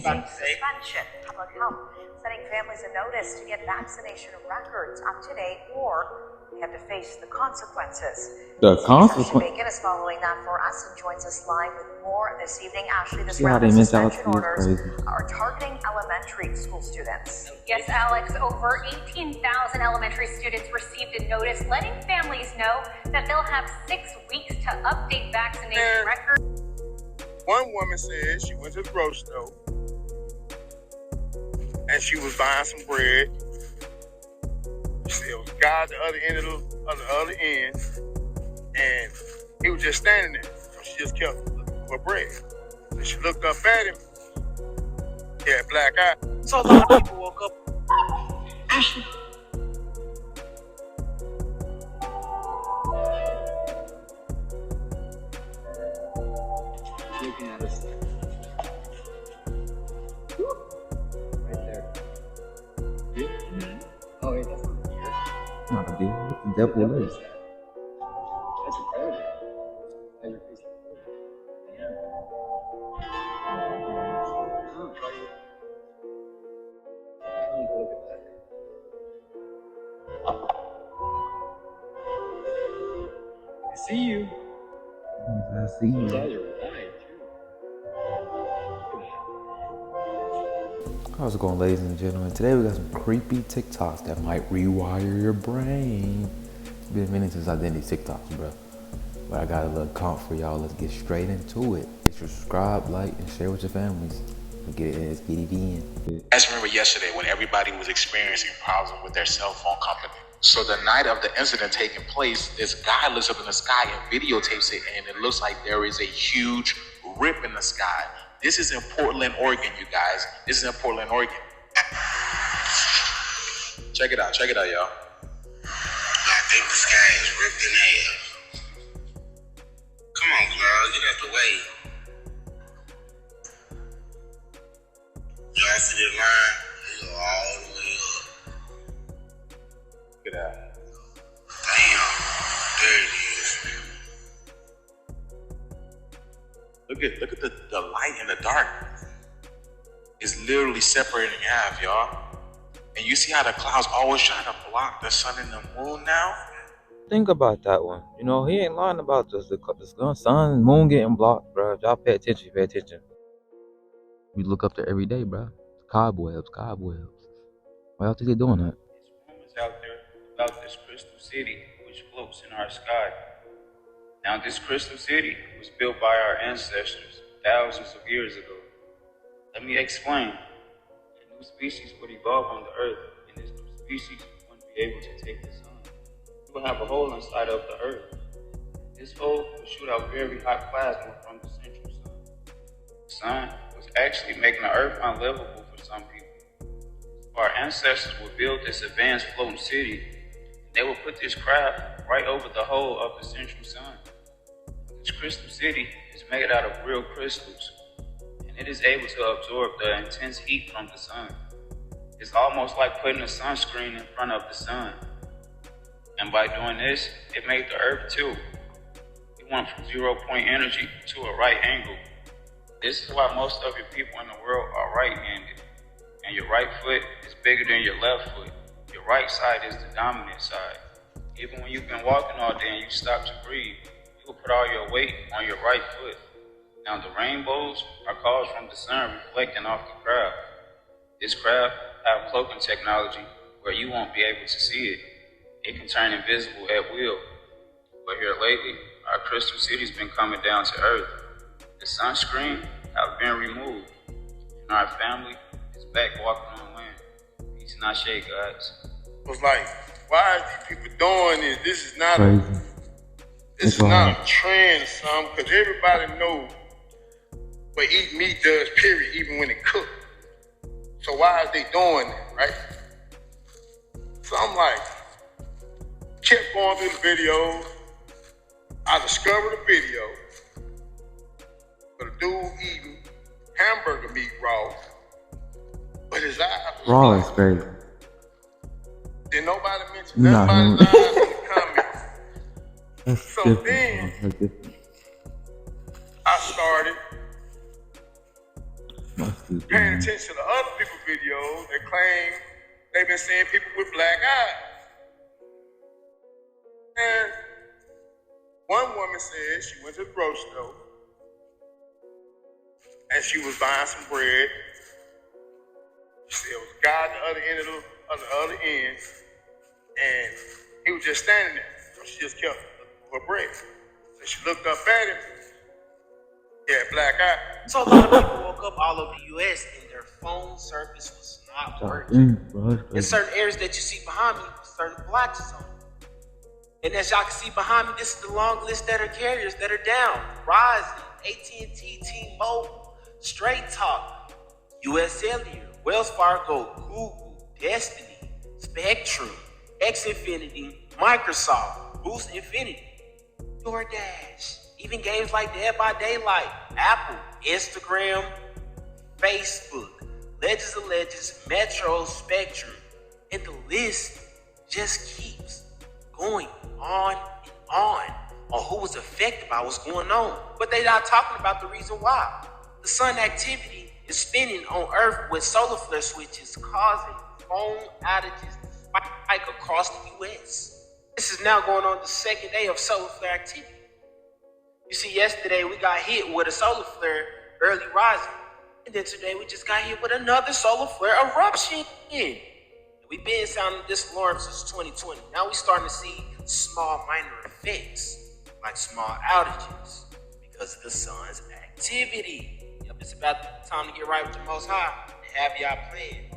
facing suspension. Public health sending families a notice to get vaccination records up to date, or they have to face the consequences. The consequence. Bacon is following that for us and joins us live with more this evening. Ashley, this See how round they of mentality suspension is orders crazy. are targeting elementary school students. Yes, Alex, over 18,000 elementary students received a notice letting families know that they'll have 6 weeks to update vaccination records. One woman said she went to the grocery store and she was buying some bread. She said it was a guy at the other end of the other end, and he was just standing there. So she just kept looking for bread. So she looked up at him. He had black eye. So a lot of people woke up. Ashley. Looking at us. Right there. Mm-hmm. Oh, wait, that's not a deer. Not a deal. What the devil is? That's a predator. That's your face. Yeah. Oh, try it. Look at that. I see you. I see Those you. eyes are wide, too. How's it going, ladies and gentlemen? Today we got some creepy TikToks that might rewire your brain. It's been a minute since I did these TikToks, bro. But I got a little comp for y'all. Let's get straight into it. Make sure to subscribe, like, and share with your families. Get it as BDV in. I just remember yesterday when everybody was experiencing problems with their cell phone company. So the night of the incident taking place, this guy looks up in the sky and videotapes it, and it looks like there is a huge rip in the sky. This is in Portland, Oregon, you guys. This is in Portland, Oregon. Check it out, y'all. I think the sky is ripped in half. Come on, Cloud, get out the way. Y'all see the line? It go all the way up. Look at that. Damn, there it is. Look at the light in the dark. It's literally separating in half, y'all. And you see how the clouds always trying to block the sun and the moon now? Think about that one. You know, he ain't lying about just the sun and moon getting blocked, bro. Y'all pay attention, We look up there every day, bro. Cobwebs. Why y'all think they doing that? There's rumors out there about this crystal city which floats in our sky. Now, this crystal city was built by our ancestors thousands of years ago. Let me explain. A new species would evolve on the earth, and this new species wouldn't be able to take the sun. It will have a hole inside of the earth. This hole will shoot out very hot plasma from the central sun. The sun was actually making the earth unlivable for some people. Our ancestors would build this advanced floating city. They would put this craft right over the hole of the central sun. This crystal city is made out of real crystals, and it is able to absorb the intense heat from the sun. It's almost like putting a sunscreen in front of the sun. And by doing this, it made the earth tilt. It went from 0-point energy to a right angle. This is why most of your people in the world are right-handed, and your right foot is bigger than your left foot. Your right side is the dominant side. Even when you've been walking all day and you stop to breathe, you will put all your weight on your right foot. Now the rainbows are caused from the sun reflecting off the craft. This craft have cloaking technology where you won't be able to see it. It can turn invisible at will. But here lately, our crystal city's been coming down to earth. The sunscreen have been removed, and our family is back walking on land. Peace and ashe, guys. It was like, why are these people doing this? This is not Crazy. this is not a trend or something, because everybody knows what eating meat does, period, even when it cooked. So why are they doing it, right? So I'm like, kept going through the videos. I discovered a video of a dude eating hamburger meat raw, but his eyes was Raw black. is crazy. Did nobody mention Nah, nobody's eyes in the comments? That's So different, then bro. That's different. I started paying attention to other people's videos that claim they've been seeing people with black eyes. And one woman said she went to the grocery store and she was buying some bread. She said it was a guy at the other end of the other end, and he was just standing there. So she just kept looking for her bread. So she looked up at him. He had black eye. So a lot of people woke up all over the U.S. and their phone service was not working. In certain areas that you see behind me, certain blotches on it. And as y'all can see behind me, this is the long list that are carriers that are down. Verizon, AT&T, T-Mobile, Straight Talk, US Cellular, Wells Fargo, Google, Destiny, Spectrum, Xfinity, Microsoft, Boost Infinity, DoorDash, even games like Dead by Daylight, Apple, Instagram, Facebook, Legends of Legends, Metro, Spectrum, and the list just keeps going on and on who was affected by what's going on. But they're not talking about the reason why. The sun activity is spinning on Earth with solar flare switches causing phone outages to spike across the U.S. This is now going on the second day of solar flare activity. You see, yesterday we got hit with a solar flare early rising. And then today we just got hit with another solar flare eruption. We've been sounding this alarm since 2020. Now we're starting to see small minor effects, like small outages, because of the sun's activity. Yep, it's about time to get right with the Most High and have y'all playing,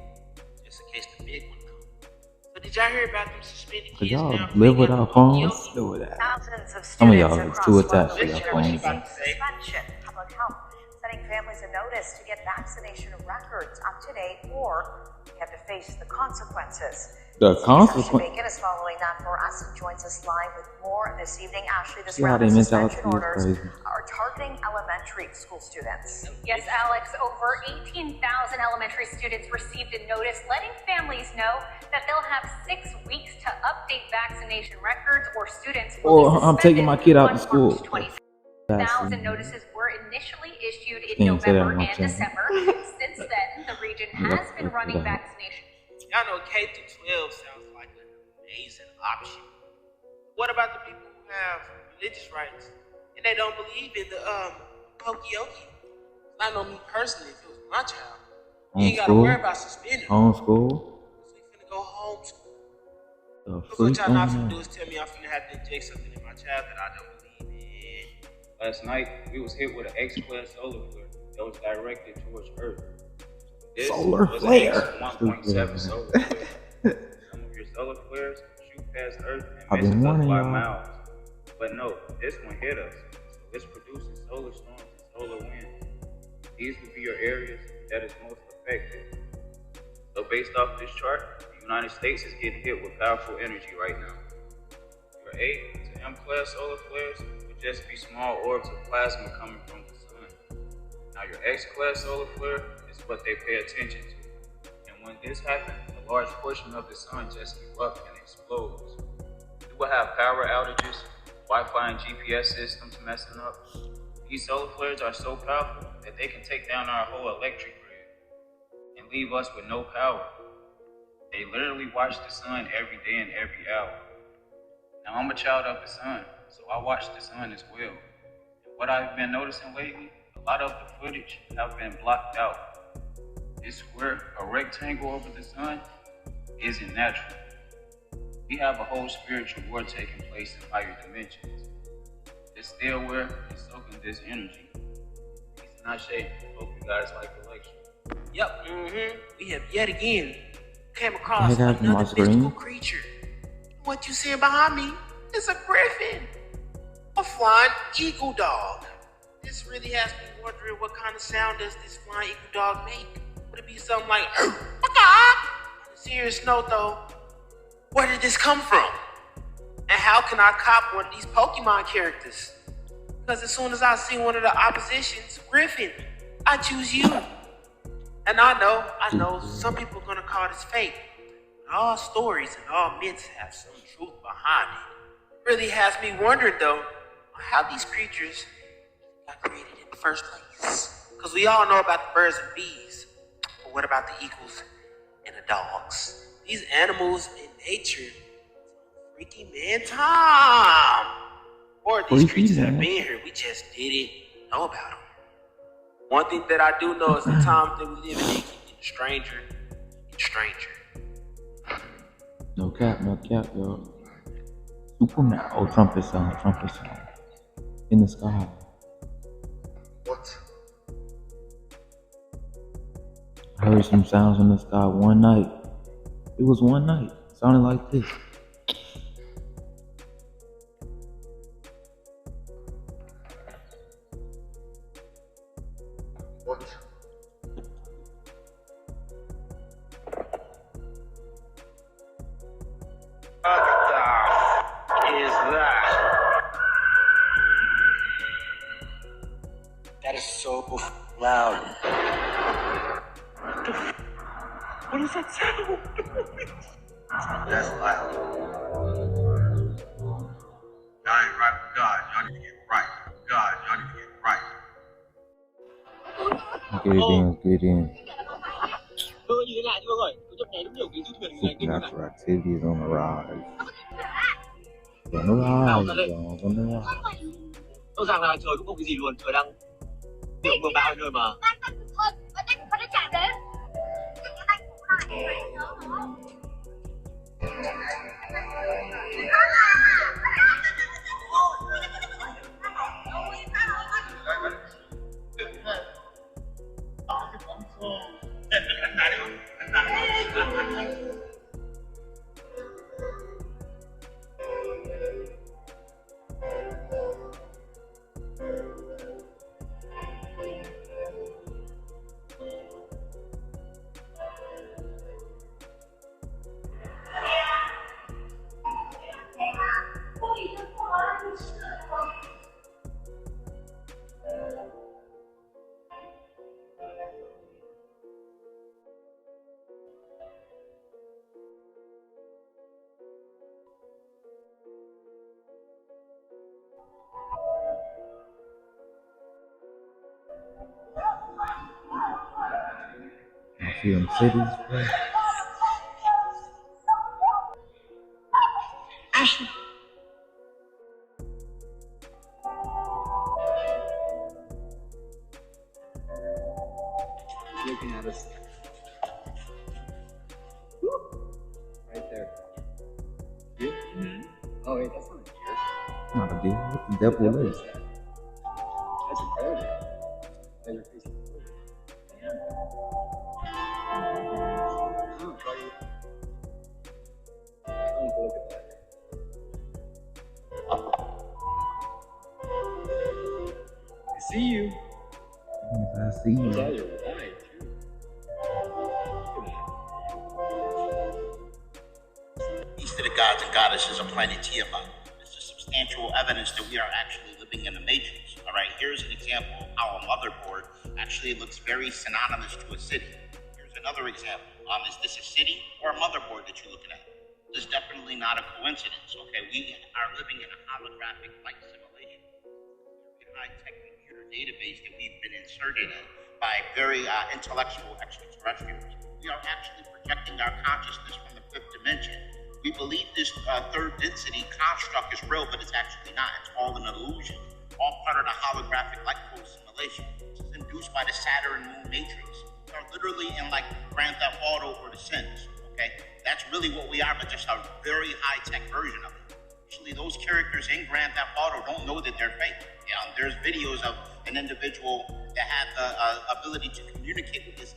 just in case the big one comes. So did y'all hear about them suspended kids y'all now? live without phones? Do with that. Thousands of Some of students y'all is across too attached to local your phones. suspension. Public Health sending families a notice to get vaccination records up to date, or you have to face the consequences. The consequences. Bacon is following that for us and joins us live with more this evening. Ashley, this See how round of they mentality suspension is orders crazy. are targeting elementary school students. Yes, Alex, over 18,000 elementary students received a notice letting families know that they'll have 6 weeks to update vaccination records, or students will be I'm taking my kid out to on school. March 20,000 notices were initially issued in Can't say that November on my and channel. December. Since then, the region has been running vaccination. Y'all know K through 12 sounds like an amazing option. What about the people who have religious rights and they don't believe in the pokey-okey? I know me personally, if it was my child, you ain't gotta worry about suspending. Homeschool. So we finna go homeschool. The Look, what y'all not freak finna on do is tell me I'm finna have to inject something in my child that I don't believe in. Last night, we was hit with an X-class solar flare that was directed towards Earth. This Solar was flare. An X 1.7 solar flare. Some of your solar flares shoot past Earth I've and been misses us warning by y'all. miles. But no, this one hit us. So it's producing solar storms and solar wind. These will be your areas that is most affected. So based off this chart, the United States is getting hit with powerful energy right now. Your A to M class solar flares would just be small orbs of plasma coming from the sun. Now your X class solar flare is what they pay attention to. And when this happens, a large portion of the sun just erupts and explodes. We will have power outages, Wi-Fi and GPS systems messing up. These solar flares are so powerful that they can take down our whole electric grid and leave us with no power. They literally watch the sun every day and every hour. Now I'm a child of the sun, so I watch the sun as well. And what I've been noticing lately, a lot of the footage have been blocked out. This square, a rectangle over the sun, isn't natural. We have a whole spiritual war taking place in higher dimensions. This still where is soaking this energy. It's not shady. Hope you guys like the lecture. Yep, we have yet again came across I got my another screen. mystical creature. What you see behind me is a griffin, a flying eagle dog. This really has me wondering, what kind of sound does this flying eagle dog make? Would it be something like, on a serious note though, where did this come from? And how can I cop one of these Pokemon characters? Because as soon as I see one of the oppositions, Griffin, I choose you. And I know, some people are gonna call this fake. But all stories and all myths have some truth behind it. Really has me wondering though, how these creatures got created in the first place. Because we all know about the birds and bees. But what about the eagles and the dogs? These animals in nature, freaky man time. Or these creatures that have been here, we just didn't know about them. One thing that I do know is the times that we live in, they keep getting stranger and stranger. No cap, yo. Superman. Oh, trumpet sound. In the sky. What? I heard some sounds in the sky one night. It was one night. It sounded like this. What? Is that? That is so loud. What is that sound? That's loud. Y'all ain't right with God. Y'all need to get right. God, y'all need to get right. Get in. Supernatural activity is on the rise. On the rise, y'all. On the rise. Rõ ràng là trời cũng không cái gì luôn, trời đang mưa bão nơi mà. See them cities, bro. Looking at us. Right there. Deer? Mm-hmm. Oh wait, that's not a deer. Not a deer. What the devil is? That's a predator. Now you're facing forward. Look at that. I see you. I see you. Yeah, you're right, too. East of the gods and goddesses on planet Tiamat. This is substantial evidence that we are actually living in a matrix. All right, here's an example of how a motherboard actually looks very synonymous to a city. Here's another example. Is this a city or a motherboard that you're looking at? This is definitely not a coincidence, okay? We are living in a holographic like simulation. A high-tech computer database that we've been inserted in by very intellectual extraterrestrials. We are actually projecting our consciousness from the fifth dimension. We believe this third density construct is real, but it's actually not. It's all an illusion, all part of the holographic light pole simulation. This is induced by the Saturn moon matrix. We are literally in like Grand Theft Auto or The Sims, okay? That's really what we are, but just a very high-tech version of it. Actually, those characters in Grand Theft Auto don't know that they're fake. You know, there's videos of an individual that had the ability to communicate with these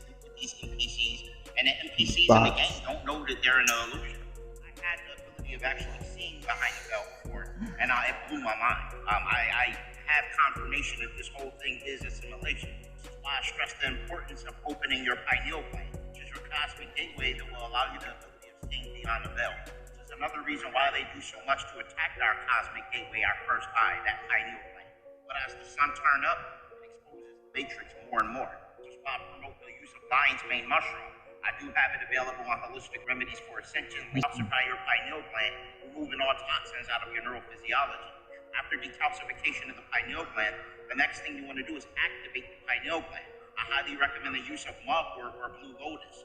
NPCs, and the NPCs in the game don't know that they're in an illusion. I had the ability of actually seeing behind the veil before, and it blew my mind. I have confirmation that this whole thing is a simulation. This is why I stress the importance of opening your pineal gland, which is your cosmic gateway that will allow you the ability of seeing beyond the veil. This is another reason why they do so much to attack our cosmic gateway, our first eye, that pineal gland. But as the sun turns up, it exposes the matrix more and more. This is why I promote the use of lion's mane mushroom. I do have it available on Holistic Remedies for Ascension. Detoxify your pineal gland, removing all toxins out of your neurophysiology. After detoxification of the pineal gland, the next thing you want to do is activate the pineal gland. I highly recommend the use of mugwort or blue lotus.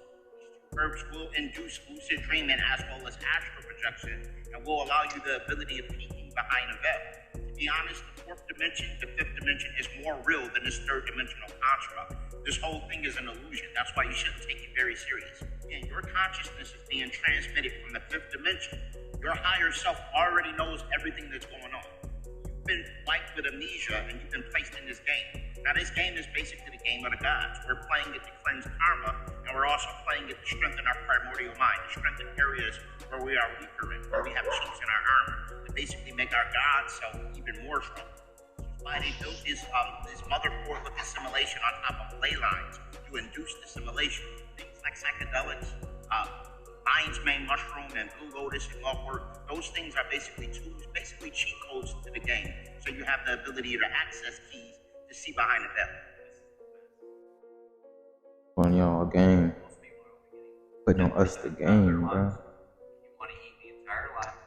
Herbs will induce lucid dreaming as well as astral projection and will allow you the ability of peeking behind a veil. To be honest, the fourth dimension, the fifth dimension is more real than this third dimensional construct. This whole thing is an illusion. That's why you shouldn't take it very serious. And your consciousness is being transmitted from the fifth dimension. Your higher self already knows everything that's going on. You've been wiped with amnesia and you've been placed in this game. Now, this game is basically the game of the gods. We're playing it to cleanse karma, and we're also playing it to strengthen our primordial mind, to strengthen areas where we are weaker in, where we have chinks in our armor, to basically make our god self even more strong. That's why they built this motherboard with assimilation on top of ley lines to induce the assimilation. Things like psychedelics, lion's mane mushroom, and blue lotus and mugwort, those things are basically tools, basically cheat codes to the game. So you have the ability to access keys to see behind the veil. On y'all game. Putting on us the game, bro. You want to eat the entire lime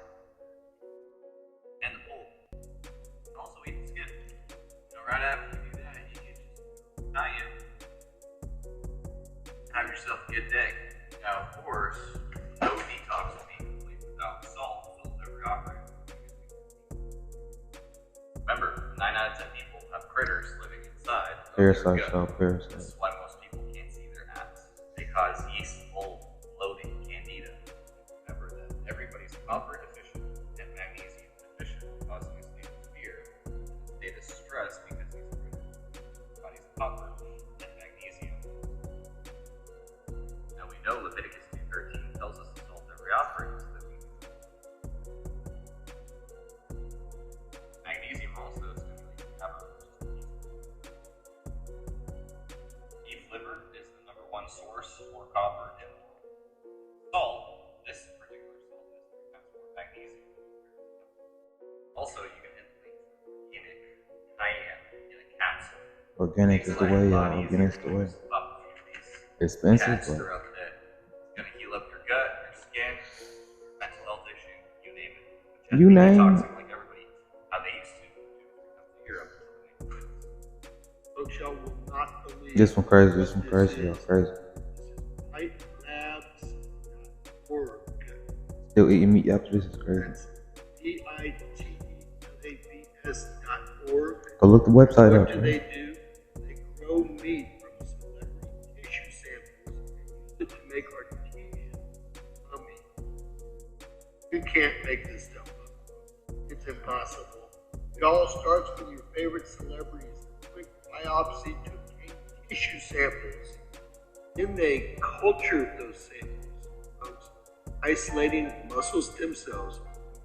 and the pulp. And also eat the skin. Right after you do that, you can just tie it. Have yourself a good day. Now, of course, no detox will be complete without salt filled every operating. Remember, 9 out of 10 people have critters living inside. Parasites, y'all, parasites. This is why most people can't see their abs. They cause yeast, mold, bloating, candida. Remember that everybody's copper deficient and magnesium deficient, causing a state of fear, a state of stress because these critters body's copper and magnesium. Now we know Leviticus 2:13 tells us to salt every offering so that we can. Magnesium also stimulates metabolism. Beef liver is the #1 source for copper in the world. Salt, this particular salt has 3 times more magnesium. Also, you can inhalate organic cayenne in a capsule. Organic is the way, y'all. Organic's the way. Expensive, but Throughout the day. It's gonna heal up your gut, your skin, your mental health issue, you name it. You name it. Detoxing like everybody, how they used to Europe. Folks, y'all will not believe this one crazy, this one crazy, y'all crazy. lightlabs.org. Still eating meat after this is crazy. DITELABS.org. Go look the website What up. do? They grow meat from celebrity tissue samples and use it to make artesian mummy. You can't make this stuff up. It's impossible. It all starts with your favorite celebrities' quick biopsy to obtain tissue samples. Then they culture those samples, folks, isolating muscle stem cells to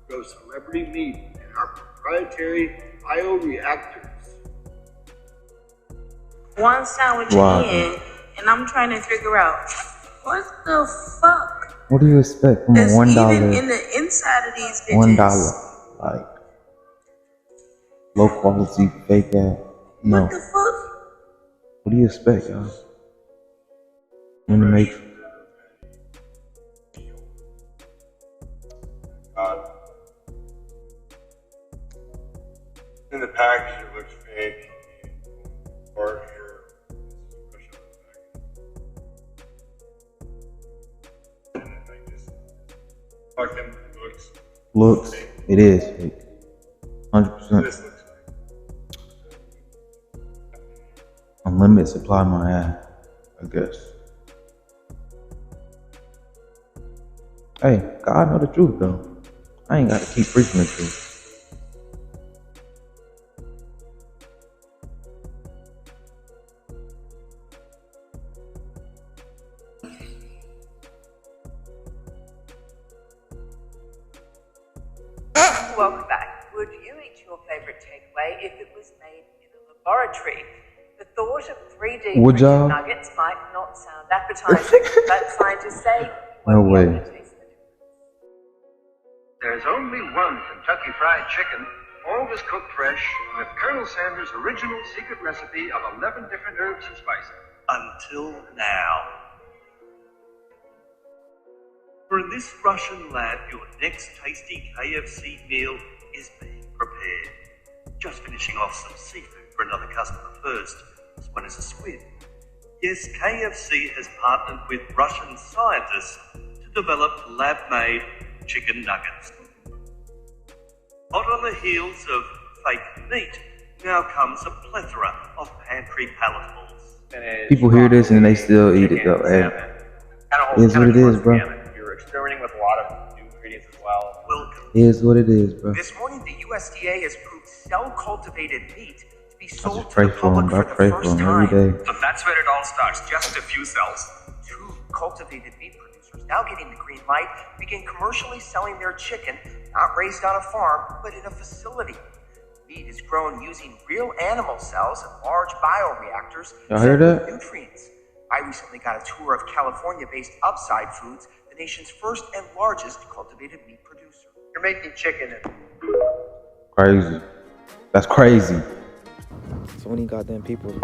grow celebrity meat in our proprietary bioreactors. One sandwich in, and I'm trying to figure out what the fuck What do you expect from a is $1? even in the inside of these bitches. $1, like low quality fake ass. No. What the fuck? What do you expect, y'all? In the Matrix. In the package, it looks fake. Part here, push up the package. And I just fucking Looks, it is fake. 100%. This looks fake. Unlimited supply my ass, I guess. Hey, God know the truth though. I ain't gotta keep preaching the truth. Welcome back. Would you eat your favorite takeaway if it was made in a laboratory? The thought of 3D Would printed y'all? nuggets might not sound appetizing, but scientists say No we'll way. be able to taste the difference. There's only one Kentucky Fried Chicken, always cooked fresh, with Colonel Sanders' original secret recipe of 11 different herbs and spices. Until now. For in this Russian lab, your next tasty KFC meal is being prepared. Just finishing off some seafood for another customer first. This one is a squid. Yes, KFC has partnered with Russian scientists to develop lab-made chicken nuggets. Hot on the heels of fake meat, now comes a plethora of pantry palatables. People hear this and they still eat it though. Hey, it is what it is, bro. You're experimenting with a lot of new ingredients as well. It is what it is, bro. This morning, the USDA has proved cell-cultivated meat to be I sold just pray to the for him, public bro. I for pray the for first him every time. day. So that's where it all starts, just a few cells. Two cultivated meat producers now getting the green light begin commercially selling their chicken, not raised on a farm, but in a facility. Meat is grown using real animal cells and large bioreactors Y'all hear filled with that? nutrients. I recently got a tour of California-based Upside Foods, the nation's first and largest cultivated meat producer. You're making chicken and Crazy. That's crazy. So many goddamn people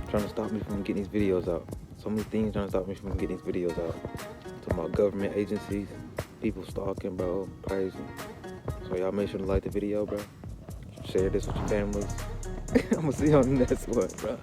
trying to stop me from getting these videos out. So many things trying to stop me from getting these videos out. Talking about government agencies, people stalking, bro. Crazy. So y'all make sure to like the video, bro. Share this with your families. I'm gonna see you on the next one, bro.